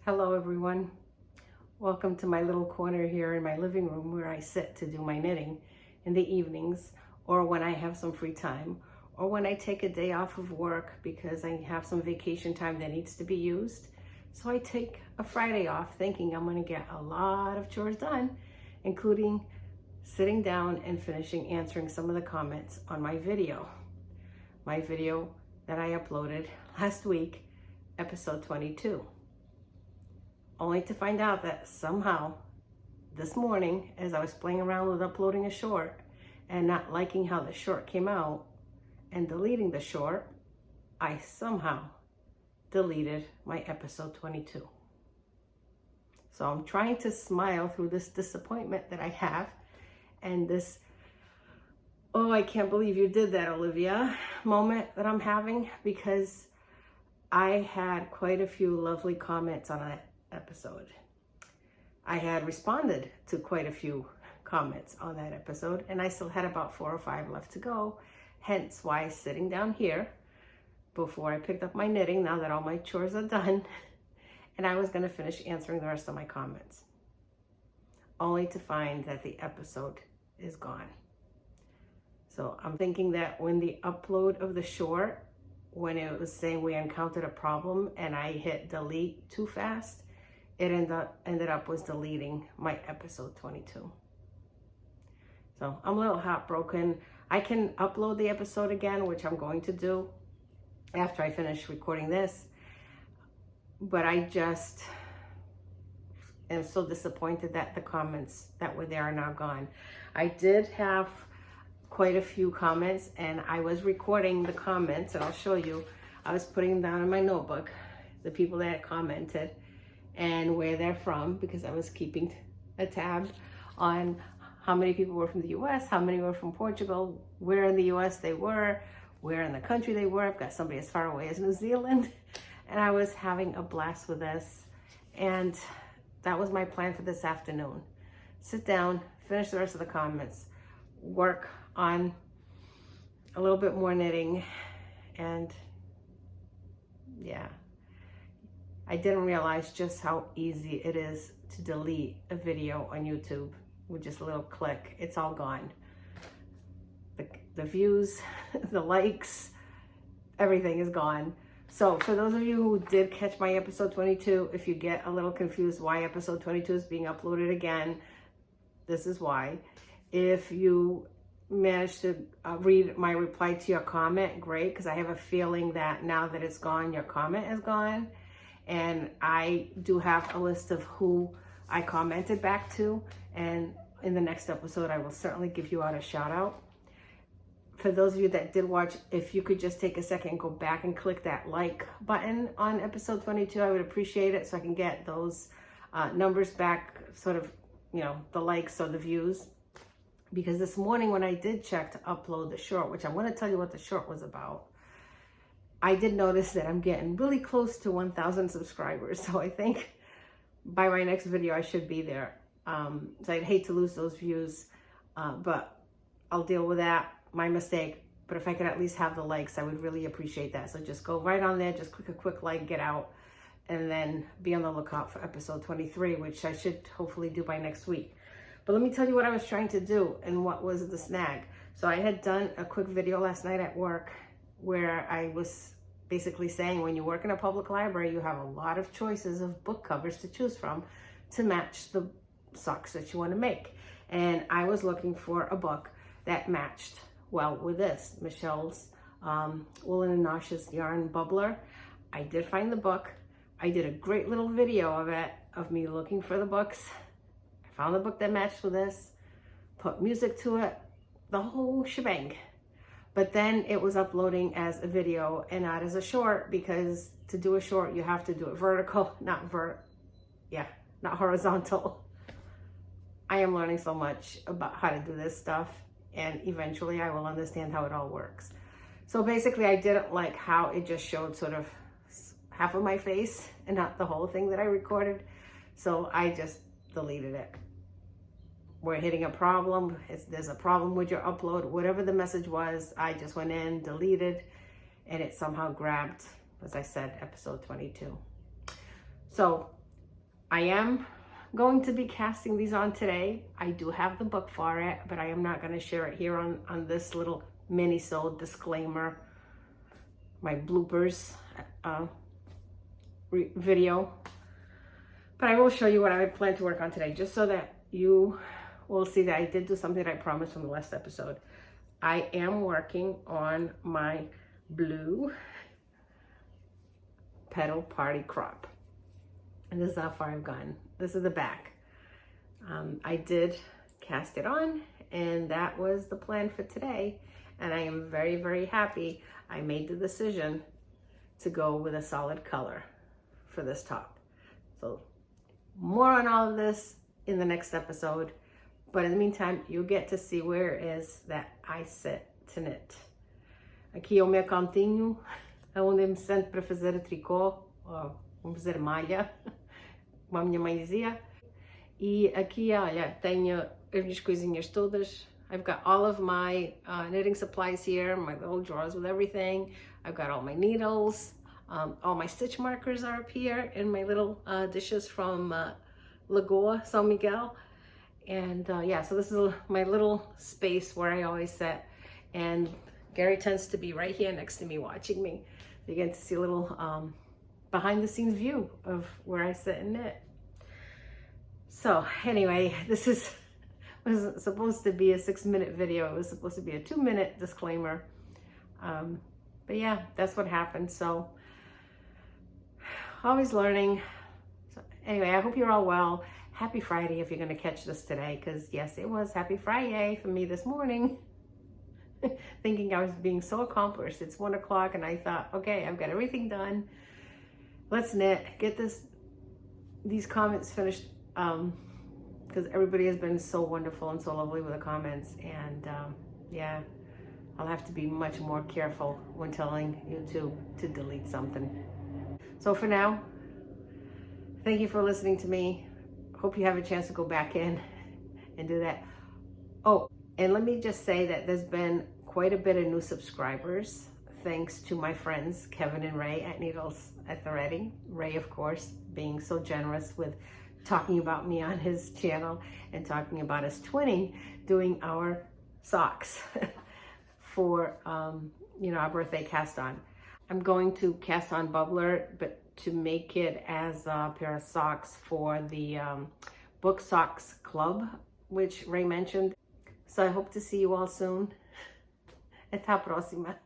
Hello everyone. Welcome to my little corner here in my living room where I sit to do my knitting in the evenings or when I have some free time or when I take a day off of work because I have some vacation time that needs to be used. So I take a Friday off thinking I'm going to get a lot of chores done, including sitting down and finishing answering some of the comments on my video that I uploaded last week, episode 22. Only to find out that somehow this morning, as I was playing around with uploading a short and not liking how the short came out and deleting the short, I somehow deleted my episode 22. So I'm trying to smile through this disappointment that I have and this, oh, I can't believe you did that, Olivia, moment that I'm having, because I had quite a few lovely comments on it episode. I had responded to quite a few comments on that episode, and I still had about 4 or 5 left to go, hence why sitting down here before I picked up my knitting, now that all my chores are done, and I was going to finish answering the rest of my comments, only to find that the episode is gone. So I'm thinking that when the upload of the short, when it was saying we encountered a problem and I hit delete too fast, it ended up was deleting my episode 22. So I'm a little heartbroken. I can upload the episode again, which I'm going to do after I finish recording this. But I just am so disappointed that the comments that were there are now gone. I did have quite a few comments, and I was recording the comments, and I'll show you. I was putting them down in my notebook, the people that commented and where they're from, because I was keeping a tab on how many people were from the US, how many were from Portugal, where in the US they were, where in the country they were. I've got somebody as far away as New Zealand, and I was having a blast with this. And that was my plan for this afternoon. Sit down, finish the rest of the comments, work on a little bit more knitting, and yeah. I didn't realize just how easy it is to delete a video on YouTube with just a little click. It's all gone. The views, the likes, everything is gone. So for those of you who did catch my episode 22, if you get a little confused why episode 22 is being uploaded again, this is why. If you managed to read my reply to your comment, great, because I have a feeling that now that it's gone, your comment is gone. And I do have a list of who I commented back to, and in the next episode I will certainly give you out a shout out. For those of you that did watch, if you could just take a second and go back and click that like button on episode 22, I would appreciate it, so I can get those numbers back, sort of, you know, the likes or the views. Because this morning when I did check to upload the short, which I'm going to tell you what the short was about, I did notice that I'm getting really close to 1,000 subscribers. So I think by my next video, I should be there. So I'd hate to lose those views, but I'll deal with that. My mistake. But if I could at least have the likes, I would really appreciate that. So just go right on there, just click a quick like, get out, and then be on the lookout for episode 23, which I should hopefully do by next week. But let me tell you what I was trying to do and what was the snag. So I had done a quick video last night at work where I was basically saying when you work in a public library, you have a lot of choices of book covers to choose from to match the socks that you want to make. And I was looking for a book that matched well with this, Michelle's Woolen and Nauseous Yarn Bubbler. I did find the book. I did a great little video of it, of me looking for the books. I found the book that matched with this, put music to it, the whole shebang. But then it was uploading as a video and not as a short, because to do a short, you have to do it vertical, not horizontal. I am learning so much about how to do this stuff, and eventually I will understand how it all works. So basically I didn't like how it just showed sort of half of my face and not the whole thing that I recorded. So I just deleted it. We're hitting a problem. There's a problem with your upload. Whatever the message was, I just went in, deleted, and it somehow grabbed, as I said, episode 22. So I am going to be casting these on today. I do have the book for it, but I am not going to share it here on this little mini-sode disclaimer, my bloopers video. But I will show you what I plan to work on today, just so that you will see that I did do something that I promised from the last episode. I am working on my blue petal party crop. And this is how far I've gone. This is the back. I did cast it on, and that was the plan for today. And I am very, very happy I made the decision to go with a solid color for this top. So more on all of this in the next episode. But in the meantime, you'll get to see where it is that I sit to knit. Aqui é o meu cantinho, onde me sento para fazer tricô, vamos fazer malha, como a minha mãe dizia. E aqui, olha, tenho as minhas coisinhas todas. I've got all of my knitting supplies here, my little drawers with everything. I've got all my needles. All my stitch markers are up here in my little dishes from Lagoa, San Miguel. And yeah, so this is my little space where I always sit. And Gary tends to be right here next to me watching me. So you get to see a little behind the scenes view of where I sit and knit. So anyway, this was supposed to be a 6-minute video. It was supposed to be a 2-minute disclaimer. But yeah, that's what happened. So always learning. So anyway, I hope you're all well. Happy Friday if you're going to catch this today, because yes, it was Happy Friday for me this morning. Thinking I was being so accomplished. It's 1 o'clock and I thought, okay, I've got everything done. Let's knit, get these comments finished, because everybody has been so wonderful and so lovely with the comments. And yeah, I'll have to be much more careful when telling YouTube to delete something. So for now, thank you for listening to me. Hope you have a chance to go back in and do that. Oh, and let me just say that there's been quite a bit of new subscribers, thanks to my friends Kevin and Ray at Needles at Threading. Ray, of course, being so generous with talking about me on his channel and talking about us twinning, doing our socks for our birthday cast on. I'm going to cast on Bubbler, but to make it as a pair of socks for the Book Socks Club, which Ray mentioned. So I hope to see you all soon. Até a próxima.